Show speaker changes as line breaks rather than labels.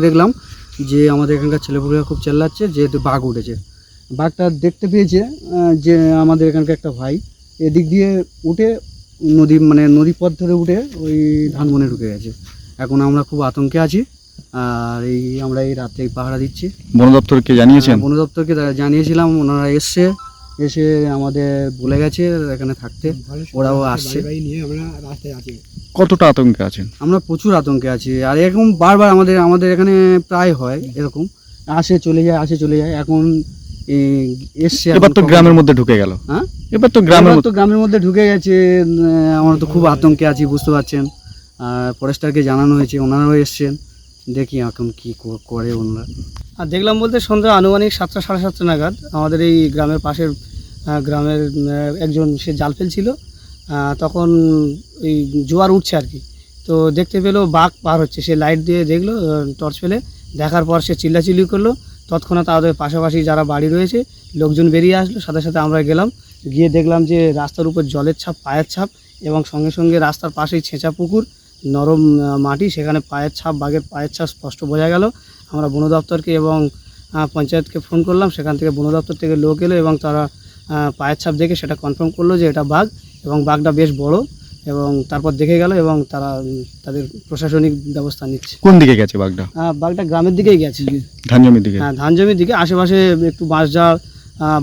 দেখলাম যে আমাদের এখানকার ছেলেপুলেরা খুব চেল্লাচ্ছে যেহেতু বাঘ উঠেছে। বাঘটা দেখতে পেয়েছে যে আমাদের এখানকার একটা ভাই এদিক দিয়ে উঠে নদী পথ ধরে উঠে ওই ধান বনে ঢুকে গেছে। এখন আমরা খুব আতঙ্কে আছি, আর আমরা এই রাত্রে পাহারা দিচ্ছি।
বন দপ্তরকে জানিয়েছেন?
বন দপ্তরকে জানিয়েছিলাম, ওনারা এসে আমাদের বলে গেছে এখানে থাকতে, ওরাও আসছে।
কতটা আতঙ্কে আছেন?
আমরা প্রচুর আতঙ্কে আছি, আর এরকম বারবার আমাদের এখানে প্রায় হয় এরকম, আসে চলে যায়। এখন এসছে,
এবার তো গ্রামের মধ্যে ঢুকে গেল।
হ্যাঁ,
এবার তো
গ্রামের মধ্যে ঢুকে গেছে। আমরা তো খুব আতঙ্কে আছি, বুঝতে পারছেন। আর ফরেস্টারকে জানানো হয়েছে, ওনারাও এসছেন, দেখি এখন কি করে ওনারা। আর দেখলাম বলতে সন্ধ্যা আনুমানিক 7টা সাড়ে 7টা নাগাদ আমাদের এই গ্রামের পাশের গ্রামের একজন সে জাল ফেলছিল, তখন এই জোয়ার উঠছে আর কি। তো দেখতে পেলো বাঘ পার হচ্ছে, সে লাইট দিয়ে দেখলো, টর্চ ফেলে দেখার পর সে চিল্লাচিল্লি করলো। তৎক্ষণাৎ আমাদের পাশাপাশি যারা বাড়ি রয়েছে লোকজন বেরিয়ে আসলো, সাথে সাথে আমরা গেলাম, গিয়ে দেখলাম যে রাস্তার উপর জলের ছাপ, পায়ের ছাপ, এবং সঙ্গে সঙ্গে রাস্তার পাশেই ছেঁচা পুকুর, নরম মাটি, সেখানে পায়ের ছাপ, বাঘের পায়ের ছাপ স্পষ্ট বোঝা গেল। আমরা বন দপ্তরকে এবং পঞ্চায়েতকে ফোন করলাম, সেখান থেকে বন দপ্তর থেকে লোক এলো এবং তারা পায়ের ছাপ দেখে সেটা কনফার্ম করলো যে এটা বাঘ, এবং বাঘটা বেশ বড়, এবং তারপর দেখে গেল এবং তারা তাদের প্রশাসনিক ব্যবস্থা নিচ্ছে।
কোন দিকে গেছে বাঘটা?
বাঘটা গ্রামের দিকেই গেছে,
ধান জমির দিকে।
হ্যাঁ, ধান জমির দিকে, আশেপাশে একটু বাঁশঝাড়